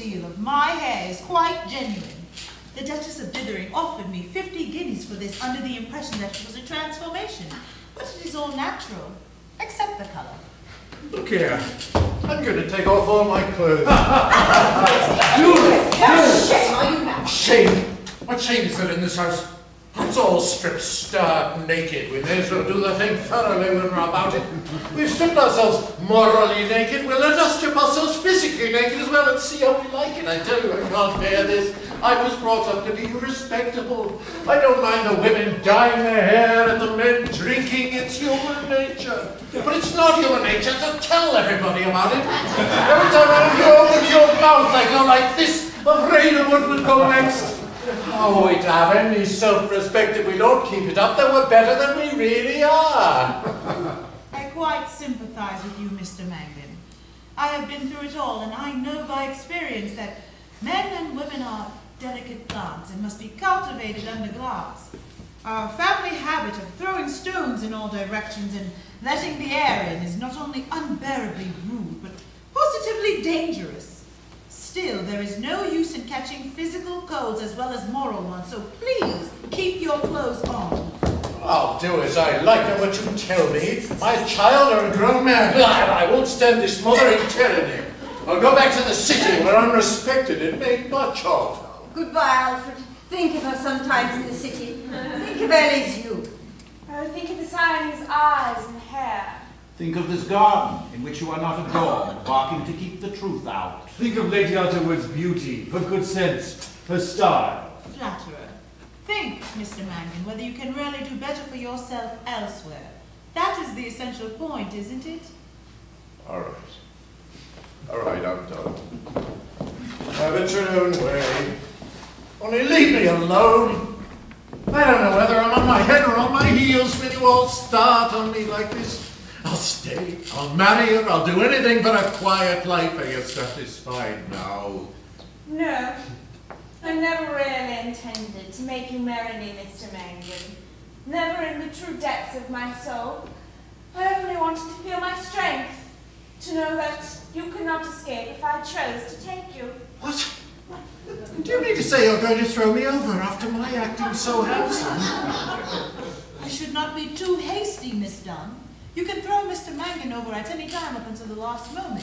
deal of my hair is quite genuine. The Duchess of Dithering offered me 50 guineas for this under the impression that it was a transformation. But it is all natural, except the colour. Look here. I'm going to take off all my clothes. Do it! Shame, are you mad? Shame? What shame is there in this house? Let's all strip stark naked. We may as well do the thing thoroughly when we're about it. We've stripped ourselves morally naked. We'll let us strip ourselves physically naked as well and see how we like it. I tell you, I can't bear this. I was brought up to be respectable. I don't mind the women dyeing their hair and the men drinking. It's human nature. But it's not human nature to tell everybody about it. Every time out of you open your mouth, I go like this, afraid of what will come next. Oh, we'd have any self-respect if we don't keep it up, then we're better than we really are. I quite sympathise with you, Mr. Mangan. I have been through it all, and I know by experience that men and women are delicate plants and must be cultivated under glass. Our family habit of throwing stones in all directions and letting the air in is not only unbearably rude, but positively dangerous. Still, there is no use in catching physical colds as well as moral ones, so please keep your clothes on. I'll do as I like and what you tell me. My child or a grown man, I won't stand this mothering tyranny. I'll go back to the city where I'm respected and made much of. Goodbye, Alfred. Think of her sometimes in the city. Think of Ellie's youth. Oh, think of the Siamese eyes and hair. Think of this garden, in which you are not a dog, barking to keep the truth out. Think of Lady Utterword's beauty, her good sense, her style. Flatterer. Think, Mr. Mangan, whether you can really do better for yourself elsewhere. That is the essential point, isn't it? All right. All right, I'm done. Have it your own way. Only leave me alone. I don't know whether I'm on my head or on my heels when you all start on me like this. I'll stay, I'll marry her, I'll do anything but a quiet life. Are you satisfied now? No, I never really intended to make you marry me, Mr. Mangan. Never in the true depths of my soul. I only wanted to feel my strength, to know that you could not escape if I chose to take you. What? Do you mean to say you're going to throw me over after my acting so handsome? I should not be too hasty, Miss Dunn. You can throw Mr. Mangan over at any time up until the last moment.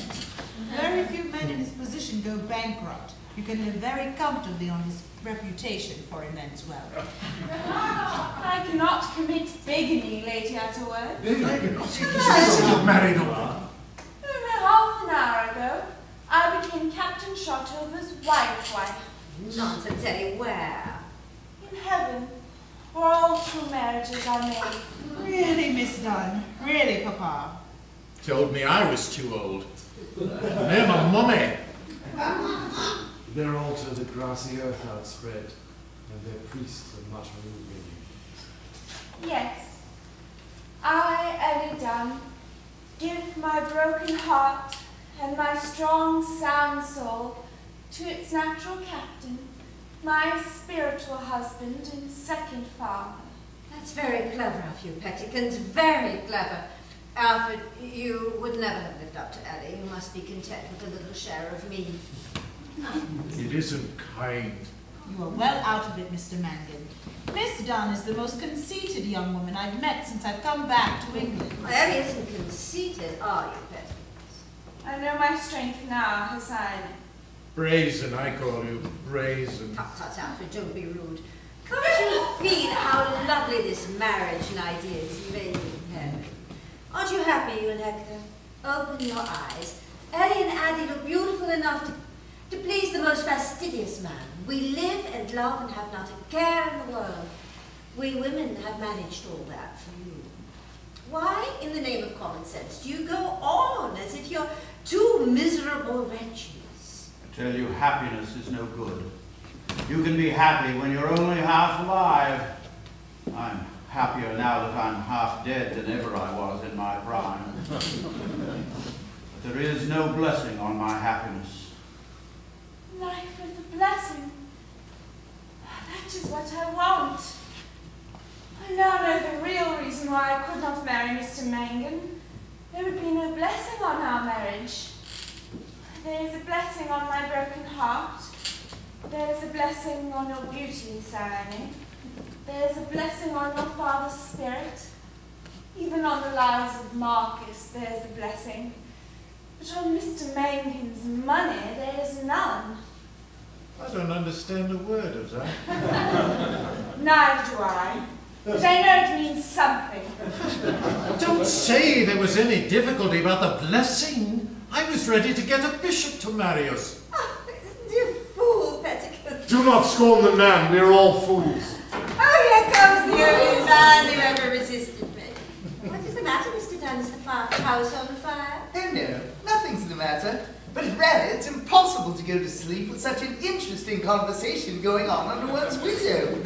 Very few men in his position go bankrupt. You can live very comfortably on his reputation for immense wealth. I cannot commit bigamy, Lady Utterword. Bigamy? You're married already. Only half an hour ago, I became Captain Shotover's wife. Nonsense, Ellie, where? In heaven, where all true marriages are made. Really, Miss Dunn? Really, Papa? Told me I was too old. Name a mummy. Their altar the grassy earth outspread, and their priests are muttering reading. Yes, I, Ellie Dunn, give my broken heart and my strong, sound soul to its natural captain, my spiritual husband and second father. That's very clever of you, Pettikins, very clever. Alfred, you would never have lived up to Ellie. You must be content with a little share of me. It isn't kind. You are well out of it, Mr. Mangan. Miss Dunn is the most conceited young woman I've met since I've come back to England. Well, Ellie isn't conceited, are you, Pettikins? I know my strength now, Hussein. Brazen, I call you. Brazen. Tut, tut, Alfred, don't be rude. Can't you feel how lovely this marriage idea is invading heaven? Aren't you happy, you and Hector? Open your eyes. Ellie and Addie look beautiful enough to please the most fastidious man. We live and love and have not a care in the world. We women have managed all that for you. Why, in the name of common sense, do you go on as if you're two miserable wretches? I tell you, happiness is no good. You can be happy when you're only half alive. I'm happier now that I'm half dead than ever I was in my prime. But there is no blessing on my happiness. Life is a blessing. That is what I want. I now know the real reason why I could not marry Mr. Mangan. There would be no blessing on our marriage. There is a blessing on my broken heart. There is a blessing on your beauty, Stanley. There is a blessing on your father's spirit. Even on the lives of Marcus, there is a blessing. But on Mr. Mankin's money, there is none. I don't understand a word of that. Neither do I. But I know it means something. Don't say there was any difficulty about the blessing. I was ready to get a bishop to marry us. Oh, you fool, Petticoat. Do not scorn the man, we are all fools. Oh, here comes the only man who ever resisted me. What is the matter, Mr. Dunn? Is the house on fire? Oh no, nothing's the matter. But rather, it's impossible to go to sleep with such an interesting conversation going on under one's window.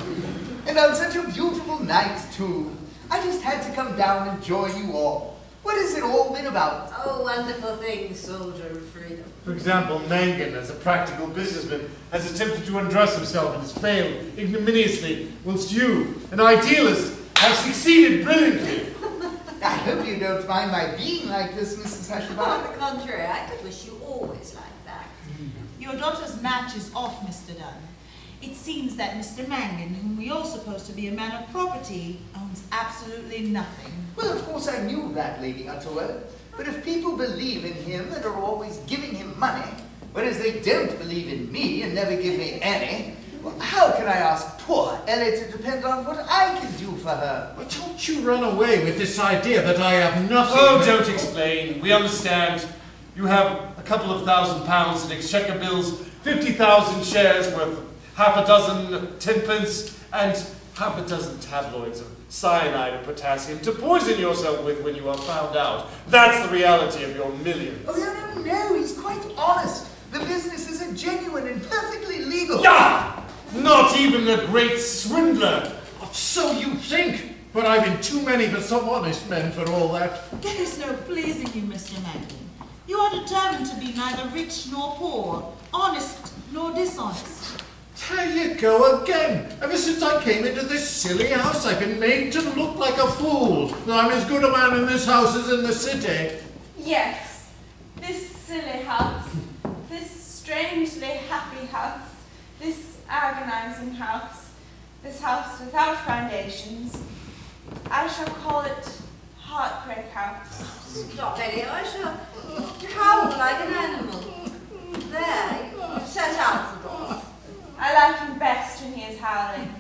And on such a beautiful night, too. I just had to come down and join you all. What has it all been about? Oh, wonderful things, soldier of freedom. For example, Mangin, as a practical businessman, has attempted to undress himself and has failed ignominiously, whilst you, an idealist, have succeeded brilliantly. I hope you don't mind my being like this, Mrs. On Hushabye. the contrary, I could wish you always like that. Your daughter's match is off, Mr. Dunn. It seems that Mr. Mangin, whom we all suppose to be a man of property, owns absolutely nothing. Well, of course I knew that, Lady Utterwell. But if people believe in him and are always giving him money, whereas they don't believe in me and never give me any, well, how can I ask poor Ellie to depend on what I can do for her? But don't you run away with this idea that I have nothing. Oh, don't explain. We understand. You have a couple of £1,000 in exchequer bills, 50,000 shares worth half a dozen 10pence, and half a dozen tabloids of cyanide of potassium to poison yourself with when you are found out. That's the reality of your millions. Oh, no, he's quite honest. The business is a genuine and perfectly legal. Yeah! Not even the great swindler. So you think, but I've been too many for some honest men for all that. There is no pleasing you, Mr. Mangin. You are determined to be neither rich nor poor, honest nor dishonest. There you go again. Ever since I came into this silly house, I've been made to look like a fool. I'm as good a man in this house as in the city. Yes, this silly house, this strangely happy house, this agonizing house, this house without foundations, I shall call it Heartbreak House. Stop, Betty. I shall howl like an animal. There, you've set out for Dolph. I like him best when he is howling.